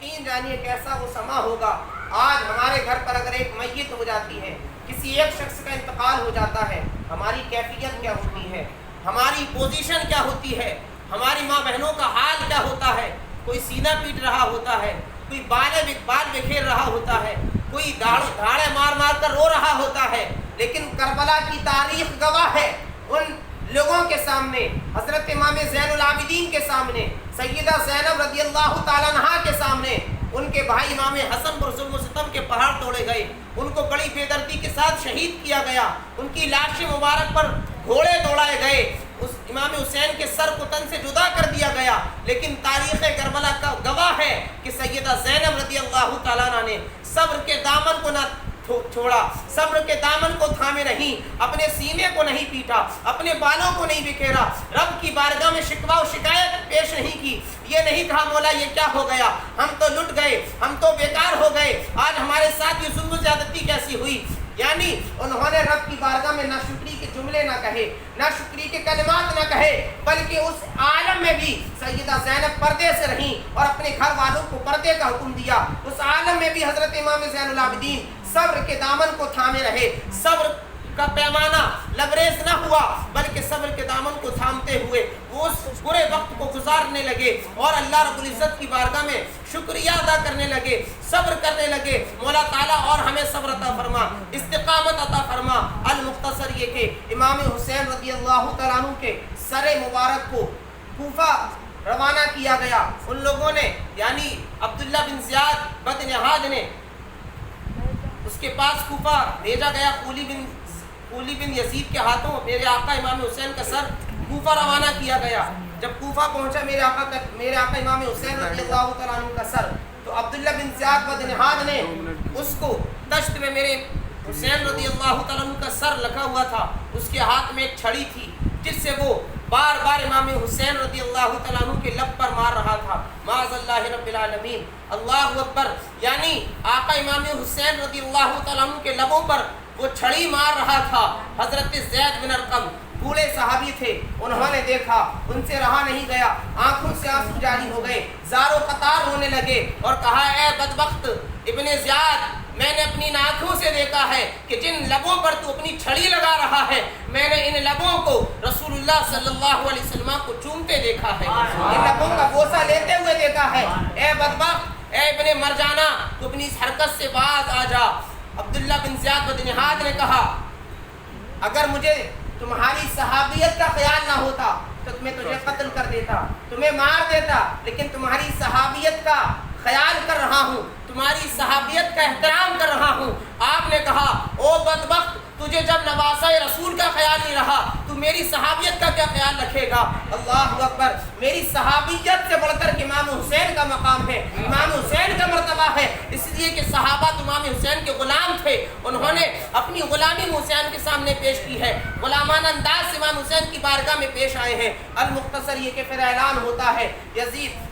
یقین جانیے کیسا وہ سما ہوگا۔ آج ہمارے گھر پر اگر ایک میت ہو جاتی ہے، کسی ایک شخص کا انتقال ہو جاتا ہے، ہماری کیفیت کیا ہوتی ہے، ہماری پوزیشن کیا ہوتی ہے، ہماری ماں بہنوں کا حال کیا ہوتا ہے۔ کوئی سینہ پیٹ رہا ہوتا ہے، کوئی بال بکھیر رہا ہوتا ہے، کوئی دھاڑے مار مار کر رو رہا ہوتا ہے، لیکن کربلا کی تاریخ گواہ ہے ان لوگوں کے سامنے، حضرت امام زین العابدین کے سامنے، سیدہ زینب رضی اللہ تعالیٰ عنہا کے سامنے، ان کے بھائی امام حسن پر ظلم و ستم کے پہاڑ توڑے گئے، ان کو بڑی بے دردی کے ساتھ شہید کیا گیا، ان کی لاش مبارک پر گھوڑے دوڑائے گئے، اس امام حسین کے سر کو تن سے جدا کر دیا گیا، لیکن تاریخ کربلا کا گواہ ہے کہ سیدہ زینب رضی اللہ تعالیٰ عنہ نے صبر کے دامن کو نہ چھوڑا، صبر کے دامن کو تھامے نہیں، اپنے سینے کو نہیں پیٹا، اپنے بالوں کو نہیں بکھیرا، رب کی بارگاہ میں شکوہ و شکایت پیش نہیں کی، یہ نہیں کہا مولا یہ کیا ہو گیا، ہم تو لٹ گئے، ہم تو بیکار ہو گئے، آج ہمارے ساتھ یہ ظلم و زیادتی کیسی ہوئی۔ یعنی انہوں نے رب کی بارگاہ میں ناشکری کے جملے نہ کہے، ناشکری کے کلمات نہ کہے، بلکہ اس عالم میں بھی سیدہ زینب پردے سے رہیں اور اپنے گھر والوں کو پردے کا حکم دیا، اس عالم میں بھی حضرت امام زین العابدین صبر کے دامن کو تھامے رہے، صبر کا پیمانہ لبریز نہ ہوا، بلکہ صبر کے دامن کو تھامتے ہوئے وہ اس برے وقت کو گزارنے لگے اور اللہ رب العزت کی بارگاہ میں شکریہ ادا کرنے لگے، صبر کرنے لگے۔ مولا تعالیٰ اور ہمیں صبر عطا فرما، استقامت عطا فرما۔ المختصر یہ کہ امام حسین رضی اللہ تعالیٰ عنہ کے سر مبارک کو کوفہ روانہ کیا گیا، ان لوگوں نے یعنی عبداللہ بن زیاد بن نہاد نے اس کے پاس کوفہ بھیجا گیا، قولی بن یزید کے ہاتھوں میرے آقا امام حسین کا سر کوفہ روانہ کیا گیا۔ جب کوفہ پہنچا میرے آقا امام حسین رضی اللہ تعالیٰ عنہ کا سر، تو عبداللہ بن زیاد بن نہاد نے اس کو دشت میں میرے حسین رضی اللہ تعالیٰ عنہ کا سر لکھا ہوا تھا، اس کے ہاتھ میں ایک چھڑی تھی جس سے وہ بار بار امام حسین رضی اللہ تعالیٰ عنہ کے لب پر مار رہا تھا۔ معاذ اللہ رب العالمین، اللہ اکبر، یعنی آقا امام حسین رضی اللہ تعالیٰ عنہ کے لبوں پر وہ چھڑی مار رہا تھا۔ حضرت زید بن ارقم بوڑھے صحابی تھے، انہوں نے دیکھا، ان سے رہا نہیں گیا، آنکھوں سے آنسو جاری ہو گئے، زار و قطار ہونے لگے اور کہا اے بدبخت ابن زیاد، میں نے اپنی آنکھوں سے دیکھا ہے کہ جن لبوں پر تو اپنی چھڑی لگا رہا ہے، میں نے ان لبوں کو رسول اللہ صلی اللہ علیہ وسلم کو چومتے دیکھا ہے، ان لبوں کا بوسہ لیتے ہوئے دیکھا ہے۔ اے بدبخت، اے ابن مرجانہ، تو اپنی اس حرکت سے باز آ جا۔ عبداللہ بن زیاد بن نہاد نے کہا اگر مجھے تمہاری صحابیت کا خیال نہ ہوتا تو میں تجھے قتل کر دیتا، تمہیں مار دیتا، لیکن تمہاری صحابیت کا خیال کر رہا ہوں، تمہاری صحابیت کا احترام کر رہا ہوں۔ آپ نے کہا او بدبخت، تجھے جب نواسہ رسول کا خیال نہیں رہا تو میری صحابیت کا کیا خیال رکھے گا؟ اللہ اکبر، میری صحابیت سے بڑھ کر امام حسین کا مقام ہے، امام حسین کا مرتبہ ہے، اس لیے کہ صحابہ امام حسین کے غلام تھے، انہوں نے اپنی غلامی حسین کے سامنے پیش کی ہے، غلامانہ انداز سے امام حسین کی بارگاہ میں پیش آئے ہیں۔ المختصر یہ کہ پھر اعلان ہوتا ہے، یزید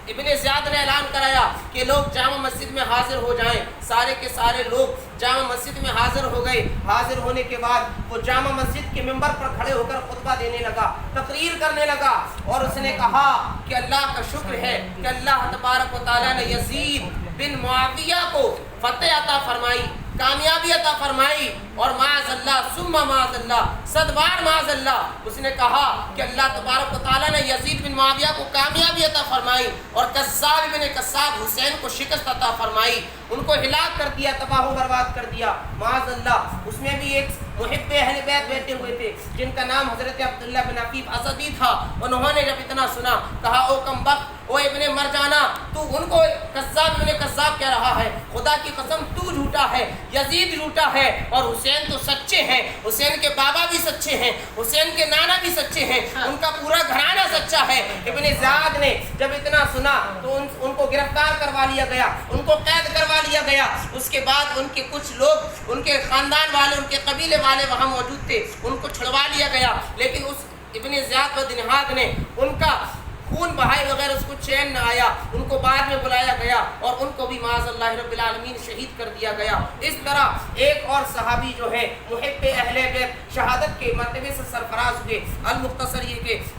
ابن زیاد نے اعلان کرایا کہ لوگ جامع مسجد میں حاضر ہو جائیں، سارے کے سارے لوگ جامع مسجد میں حاضر ہو گئے۔ حاضر ہونے کے بعد وہ جامع مسجد کے ممبر پر کھڑے ہو کر خطبہ دینے لگا، تقریر کرنے لگا، اور اس نے کہا کہ اللہ کا شکر ہے کہ اللہ تبارک و تعالیٰ نے یزید بن معاویہ کو فتح عطا فرمائی، کامیابی عطا فرمائی، اور معاذ اللہ ثم معاذ اللہ، صد بار معاذ اللہ، اس نے کہا کہ اللہ تبارک و تعالیٰ نے یزید بن معاویہ کو کامیابی عطا فرمائی اور کذاب بن کذاب حسین کو شکست عطا فرمائی، ان کو ہلاک کر دیا، تباہ و برباد کر دیا، معاذ اللہ۔ اس میں بھی ایک محب اہل بیت بیٹھے ہوئے تھے جن کا نام حضرت عبداللہ بن عقیب اسدی تھا، انہوں نے جب اتنا سنا کہا او کم بخت، او ابن مرجانہ، تو ان کو کذاب ابن کذاب کہہ رہا ہے، خدا کی قسم تو جھوٹا ہے، یزید جھوٹا ہے، اور حسین تو سچے ہیں، حسین کے بابا بھی سچے ہیں، حسین کے نانا بھی سچے ہیں، ان کا پورا گھرانہ سچا ہے۔ ابن زیاد نے جب اتنا سنا تو ان کو گرفتار کروا لیا گیا، ان کو قید کروا لیا گیا۔ اس کے بعد ان کے کچھ لوگ، ان کے خاندان والے، ان کے قبیلے والے وہاں موجود تھے، ان کو چھڑوا لیا گیا، لیکن اس ابن زیاد بن نہاد نے ان کا خون بہائے بغیر اس کو چین نہ آیا، ان کو بعد میں بلایا گیا اور ان کو بھی معاذ اللہ رب العالمین شہید کر دیا گیا۔ اس طرح ایک اور صحابی جو ہے محب اہل بیت شہادت کے مرتبے سے سرفراز ہوئے۔ المختصر یہ کہ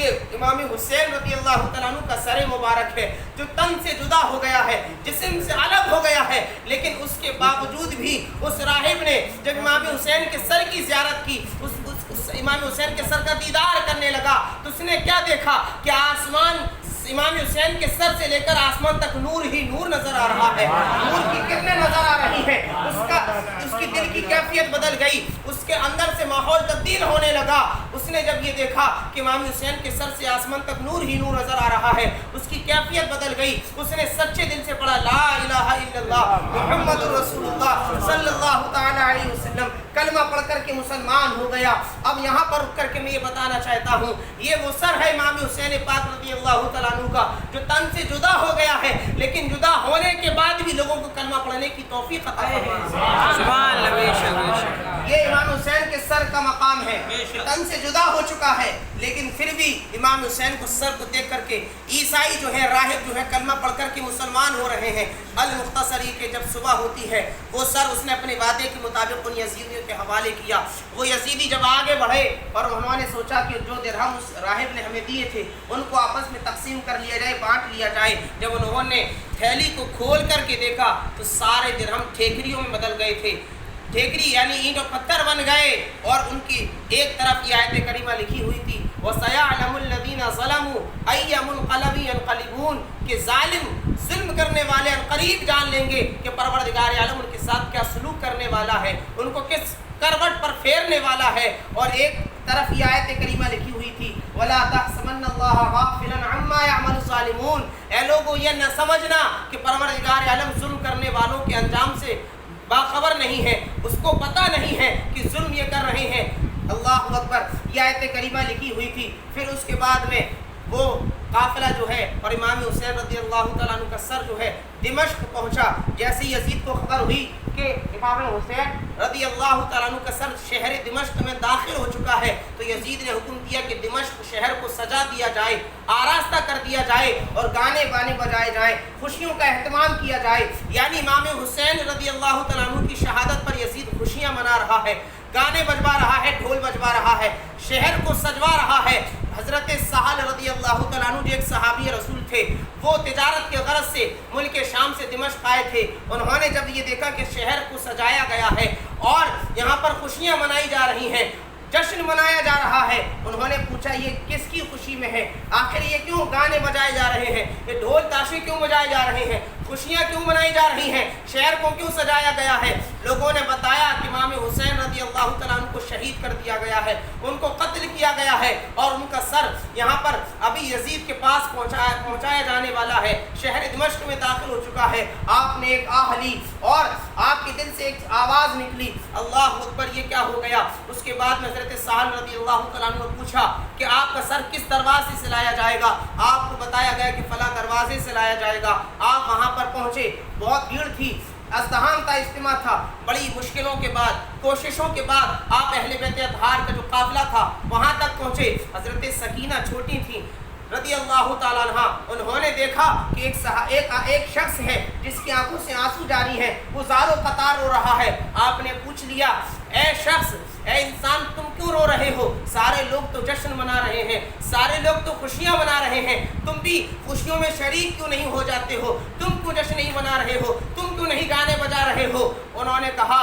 یہ امام حسین رضی اللہ تعالیٰ عنہ کا سر مبارک ہے جو تن سے جدا ہو گیا ہے، جسم سے الگ ہو گیا ہے، لیکن اس کے باوجود بھی اس راہب نے جب امام حسین کے سر کی زیارت کی، اس امام حسین کے سر کا دیدار کرنے لگا تو اس نے کیا دیکھا کہ آسمان امام حسین کے سر سے لے کر آسمان تک نور ہی نور نظر آ رہا ہے، نور کی کرنیں نظر آ رہی ہیں، اس کی دل کی کیفیت بدل گئی، اس کے اندر سے ماحول تبدیل ہونے لگا۔ اس نے جب یہ دیکھا کہ امام حسین کے سر سے آسمان تک نور ہی نور نظر آ رہا ہے، اس کی کیفیت بدل گئی، اس نے سچے دل سے پڑھا لا الہ الا اللہ محمد رسول اللہ صلی اللہ تعالی علیہ وسلم، کلمہ پڑھ کر کے مسلمان ہو گیا۔ اب یہاں پر رک کر کے میں یہ بتانا چاہتا ہوں، یہ وہ سر ہے امام حسین پاک رضی اللہ تعالیٰ عنہ کا جو تن سے جدا ہو گیا ہے، لیکن جدا ہونے کے بعد بھی لوگوں کو کلمہ پڑھنے کی توفیق عطا فرمایا۔ سبحان اللہ، بے شک بے شک۔ یہ امام حسین کے سر کا مقام ہے، تن سے جدا ہو چکا ہے، لیکن پھر بھی امام حسین کو سر کو دیکھ کر کے عیسائی جو ہے، راہب جو ہے، کلمہ پڑھ کر کے مسلمان ہو رہے ہیں۔ المختصری کے جب صبح ہوتی ہے وہ سر اس نے اپنے وعدے کے مطابق ان یزیدیوں کے حوالے کیا۔ وہ یزیدی جب آگے بڑھے اور انہوں نے سوچا کہ جو درہم اس راہب نے ہمیں دیے تھے ان کو آپس میں تقسیم کر لیا جائے، بانٹ لیا جائے، جب انہوں نے تھیلی کو کھول کر کے دیکھا تو سارے درہم ٹھیکریوں میں بدل گئے تھے۔ ٹھیکری یعنی اینٹ و پتھر بن گئے، اور ان کی ایک طرف یہ آیت کریمہ لکھی ہوئی تھی وَسَيَعْلَمُ الَّذِينَ ظَلَمُوا أَيَّ مُنْقَلَبٍ يَنْقَلِبُونَ، کہ ظالم ظلم کرنے والے قریب جان لیں گے کہ پروردگار عالم ان کے ساتھ کیا سلوک کرنے والا ہے، ان کو کس کروٹ پر پھیرنے والا ہے۔ اور ایک طرف یہ آیت کریمہ لکھی ہوئی تھی وَلَا تَحْسَبَنَّ اللَّهَ غَافِلًا عَمَّا يَعْمَلُ الظَّالِمُونَ، اے لوگوں یہ نہ سمجھنا کہ پروردگار عالم ظلم کرنے والوں کے انجام سے باخبر نہیں ہے، اس کو پتہ نہیں ہے کہ ظلم یہ کر رہے ہیں۔ اللہ اکبر، یہ آیت کریمہ لکھی ہوئی تھی۔ پھر اس کے بعد میں وہ قافلہ جو ہے اور امام حسین رضی اللہ تعالیٰ عنہ کا سر جو ہے دمشق پہنچا۔ جیسے یزید کو خبر ہوئی کہ امام حسین رضی اللہ تعالیٰ عنہ کا سر شہر دمشق میں داخل ہو چکا ہے، تو یزید نے حکم دیا کہ دمشق شہر کو سجا دیا جائے، آراستہ کر دیا جائے، اور گانے بانے بجائے جائیں، خوشیوں کا اہتمام کیا جائے۔ یعنی امام حسین رضی اللہ تعالیٰ عنہ کی شہادت پر یزید خوشیاں منا رہا ہے، گانے بجوا رہا ہے، ڈھول بجوا رہا ہے، شہر کو سجوا رہا ہے۔ حضرت سہل رضی اللہ تعالیٰ عنہ جو ایک صحابی رسول تھے، وہ تجارت کے غرض سے ملک شام سے دمشق آئے تھے۔ انہوں نے جب یہ دیکھا کہ شہر کو سجایا گیا ہے اور یہاں پر خوشیاں منائی جا رہی ہیں، جشن منایا جا رہا ہے، انہوں نے پوچھا یہ کس کی خوشی میں ہے؟ آخر یہ کیوں گانے بجائے جا رہے ہیں؟ یہ ڈھول تاشے کیوں بجائے جا رہے ہیں؟ خوشیاں کیوں منائی جا رہی ہیں؟ شہر کو کیوں سجایا گیا ہے؟ لوگوں نے بتایا کہ امام حسین رضی اللہ تعالیٰ عنہ کو شہید کر دیا گیا ہے، ان کو قتل کیا گیا ہے، اور ان کا سر یہاں پر ابھی یزید کے پاس پہنچایا جانے والا ہے، شہر دمشق میں داخل ہو چکا ہے۔ آپ نے ایک آہ لی اور آپ کے دل سے ایک آواز نکلی اللہ اکبر، یہ کیا ہو گیا؟ اس کے بعد میں حضرت سہل رضی اللہ تعالیٰ عنہ نے پوچھا کہ آپ کا سر کس دروازے سے لایا جائے گا؟ آپ کو بتایا گیا کہ فلاں دروازے سے لایا جائے گا۔ آپ وہاں پر پہنچے، بہت بھیڑ تھی، ازدحام کا اجتماع تھا، بڑی مشکلوں کے بعد، کوششوں کے بعد آپ اہل بیت اطہار کا جو قافلہ تھا وہاں تک پہنچے۔ حضرت سکینہ چھوٹی تھی رضی اللہ تعالیٰ عنہ، انہوں نے دیکھا کہ ایک شخص ہے جس کی آنکھوں سے آنسو جاری ہے، وہ زار و قطار رو رہا ہے۔ آپ نے پوچھ لیا اے شخص، اے انسان، تم کیوں رو رہے ہو؟ سارے لوگ تو جشن منا رہے ہیں، سارے لوگ تو خوشیاں منا رہے ہیں، تم بھی خوشیوں میں شریک کیوں نہیں ہو جاتے ہو؟ تم کیوں جشن نہیں منا رہے ہو؟ تم کیوں نہیں گانے بجا رہے ہو؟ انہوں نے کہا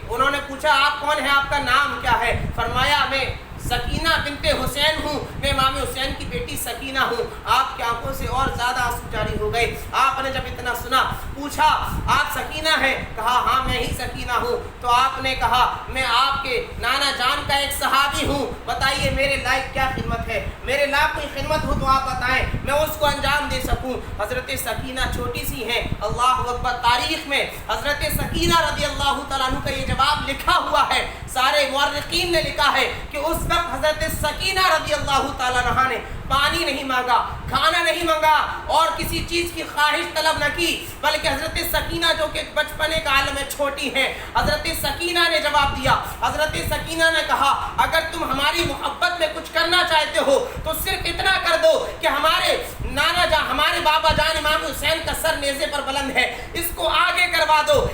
انہوں نے پوچھا آپ کون ہیں، آپ کا نام کیا ہے؟ فرمایا میں سکینہ بنت حسین ہوں، میں امام حسین کی بیٹی سکینہ ہوں۔ آپ کی آنکھوں سے اور زیادہ آنسو جاری ہو گئے۔ آپ نے جب اتنا سنا، پوچھا آپ سکینہ ہیں؟ کہا ہاں میں ہی سکینہ ہوں۔ تو آپ نے کہا میں آپ کے نانا جان کا ایک صحابی ہوں، بتائیے میرے لائق کیا خدمت ہے؟ میرے لائق کوئی خدمت ہو تو آپ بتائیں، میں اس کو انجام دے سکوں۔ حضرت سکینہ چھوٹی سی ہیں، اللہ اکبر، تاریخ میں حضرت سکینہ رضی اللہ تعالیٰ عنہ کا یہ جواب لکھا ہوا ہے، سارے مورخین نے لکھا ہے کہ اس وقت حضرت سکینہ رضی اللہ تعالیٰ عنہ نے پانی نہیں مانگا، کھانا نہیں مانگا اور کسی چیز کی خواہش طلب نہ کی، بلکہ حضرت سکینہ جو کہ بچپنے کا عالم میں چھوٹی ہیں، حضرت سکینہ نے جواب دیا۔ حضرت سکینہ نے کہا اگر تم ہماری محبت میں کچھ کرنا چاہتے ہو تو صرف اتنا کر دو کہ ہمارے نانا جان، ہمارے بابا جان امام حسین کا سر نیزے پر بلند ہے، اس کو آگے کروا دو،